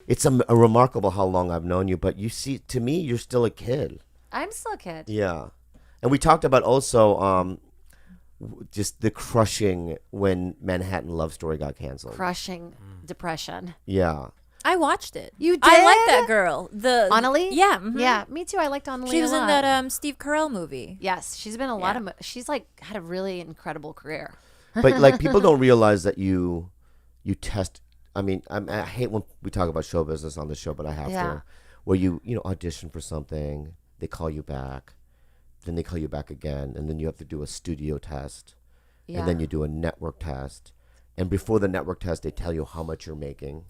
It's a remarkable how long I've known you, but you see, to me, you're still a kid. I'm still a kid. Yeah. And we talked about also just the crushing when Manhattan Love Story got canceled. Crushing depression. Yeah. I watched it. You did? I like that girl. The Annalie? Yeah. Mhm. Yeah, me too. I liked Annalie She was a in lot. that Steve Carell movie. Yes, she's been in a lot of. She's like had a really incredible career. But like people don't realize that you test. I mean, I hate when we talk about show business on the show, but I have to. Where you audition for something, they call you back, then they call you back again, and then you have to do a studio test, and then you do a network test, and before the network test, they tell you how much you're making.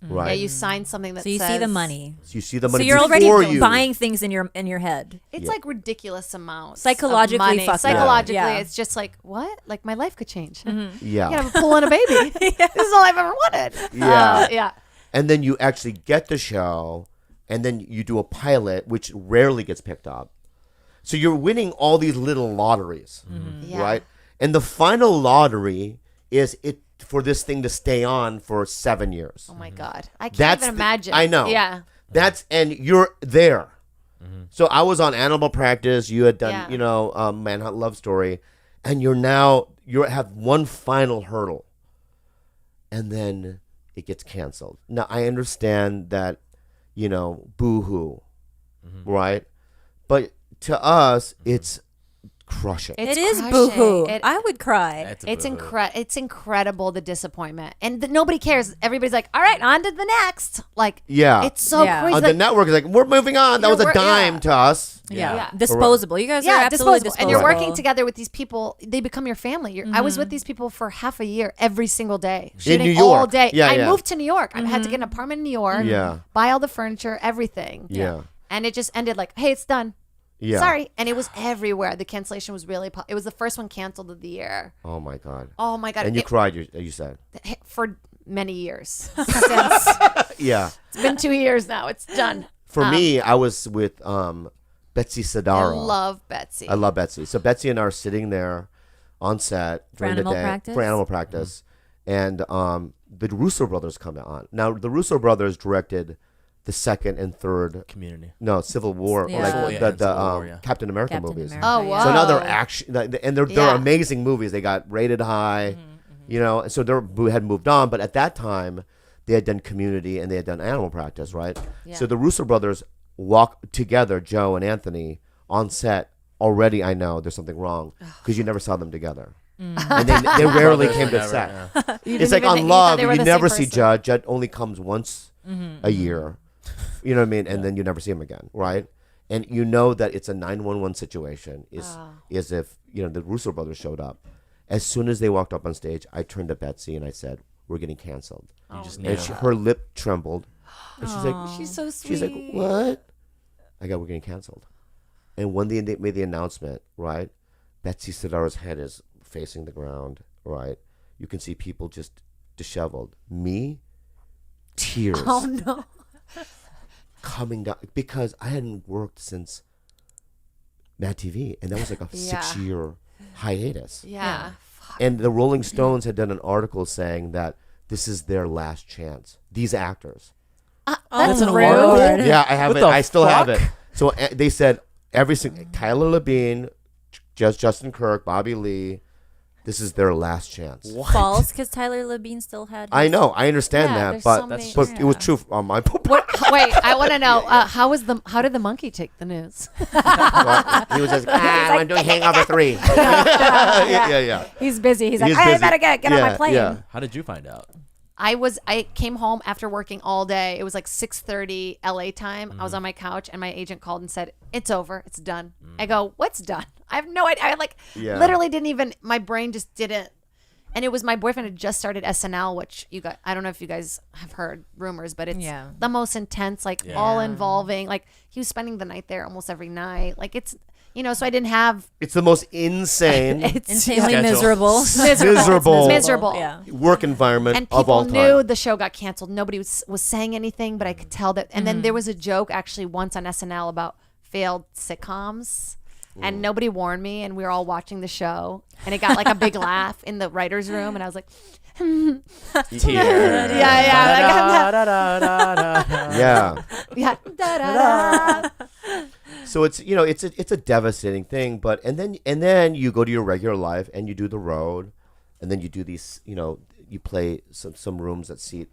Right. Yeah, you sign something that So you says, see the money. So you see the money. So you're already before buying things in your head. It's like ridiculous amounts. Psychologically of money. fucked up. Psychologically, Yeah. it's just like, what? Like my life could change. Yeah. You have a pool and a baby. This is all I've ever wanted. Yeah. Yeah. And then you actually get the show, and then you do a pilot, which rarely gets picked up. So you're winning all these little lotteries, Yeah. right? And the final lottery is for this thing to stay on for 7 years. Oh my God. I can't That's even imagine. I know. Yeah. And you're there. So I was on Animal Practice. You had done, Yeah. Manhunt Love Story, and you have one final hurdle, and then it gets canceled. Now I understand that, boo-hoo, right? But to us, it's crushing. It is crushing. boo-hoo. I would cry. It's incredible, the disappointment, and nobody cares. Everybody's like, all right, on to the next. Like, Yeah. it's so crazy. The network is like, we're moving on. That was a dime to us. Yeah. Disposable. You guys are absolutely disposable. And you're working together with these people. They become your family. I was with these people for half a year, every single day, shooting New York. all day. Yeah, I moved to New York. I had to get an apartment in New York. Yeah. Buy all the furniture, everything. Yeah. And it just ended like, hey, it's done. Yeah. Sorry. And it was everywhere. The cancellation was really, it was the first one canceled of the year. Oh my God. Oh my God. And you cried, you said. For many years. Since Yeah. it's been 2 years now. It's done. For me, I was with Betsy Sidara. I love Betsy. I love Betsy. So Betsy and I are sitting there on set during the day for Animal Practice, and the Russo brothers come on. Now the Russo brothers directed the second and third Civil War, the Captain America movies. Oh wow! So now they're action, and they're amazing movies. They got rated high, and so they had moved on. But at that time, they had done Community and they had done Animal Practice, right? Yeah. So the Russo brothers walk together, Joe and Anthony, on set. Already, I know there's something wrong because you never saw them together. And they rarely came to set. It's like on Love, you never see Judd. Judd only comes once a year. You know what I mean? And then you never see him again, right? And you know that it's a 911 situation is if, the Russo brothers showed up. As soon as they walked up on stage, I turned to Betsy and I said, we're getting canceled. Her lip trembled. And she's like, she's so sweet. She's like, what? I go, we're getting canceled. And when they made the announcement, right, Betsy Sidara's head is facing the ground, right? You can see people just disheveled. Me, tears. Oh, no. Coming down because I hadn't worked since Mad TV, and that was like a 6-year hiatus. Yeah. And the Rolling Stones had done an article saying that this is their last chance. These actors. That's an rude. award? Yeah, I have What it. the I still have fuck? it. So they said every single Tyler Labine, Justin Kirk, Bobby Lee. This is their last chance. False, because Tyler Labine still had. I know, I understand Yeah, that, there's but so many- it was true on my part. Wait, I want to know how did the monkey take the news? He was just I'm doing Hangover 3. yeah. He's busy. He's like, He's I busy. better get on my plane. Yeah. How did you find out? I came home after working all day. It was like 6:30 LA time. I was on my couch and my agent called and said, "It's over. It's done." I go, "What's done?" I have no idea. I literally didn't even, my brain just didn't. And it was my boyfriend had just started SNL, which I don't know if you guys have heard rumors, but it's the most intense, all involving. Like he was spending the night there almost every night. Like it's, so I didn't have. It's the most insane, insanely Schedule. miserable. Yeah. work environment And of all people time. knew the show got canceled. Nobody was saying anything, but I could tell that. And then there was a joke actually once on SNL about failed sitcoms. And nobody warned me, and we were all watching the show, and it got like a big laugh in the writer's room, and I was like, Yeah. Da-da-da. So it's it's a devastating thing, but and then you go to your regular life and you do the road, and then you do these you play some rooms that seat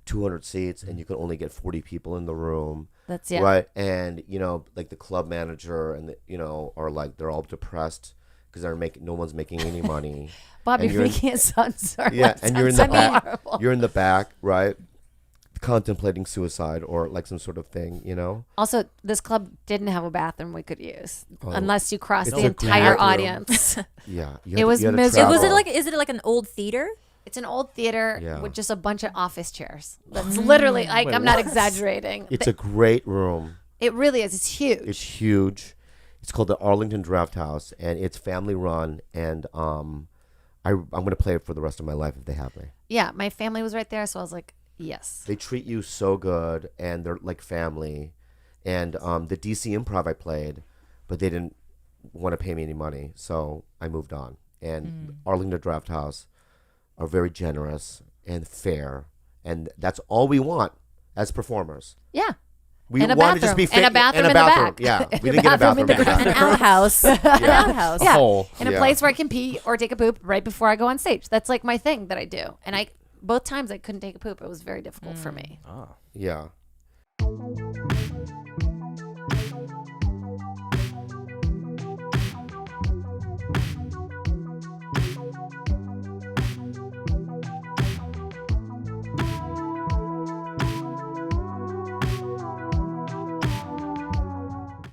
200 seats, and you can only get 40 people in the room. That's right, and like the club manager and are like they're all depressed because no one's making any money. Bobby making his son start. Yeah, and you're in the back. Horrible. You're in the back, right? Contemplating suicide or like some sort of thing, Also, this club didn't have a bathroom we could use unless you crossed the entire audience. Yeah, it was miserable. Is it like an old theater? It's an old theater with just a bunch of office chairs. That's literally I'm not exaggerating. It's a great room. It really is. It's huge. It's huge. It's called the Arlington Draft House, and it's family run. And I'm going to play it for the rest of my life if they have me. Yeah, my family was right there, so I was like, yes. They treat you so good, and they're like family. And the DC Improv I played, but they didn't want to pay me any money, so I moved on. And Arlington Draft House are very generous and fair, and that's all we want as performers. Yeah. We want to just be and a bathroom in the back. Yeah, we didn't get a bathroom in the back. An outhouse. An outhouse. Yeah. In a place where I can pee or take a poop right before I go on stage. That's like my thing that I do. And both times I couldn't take a poop. It was very difficult for me. Yeah.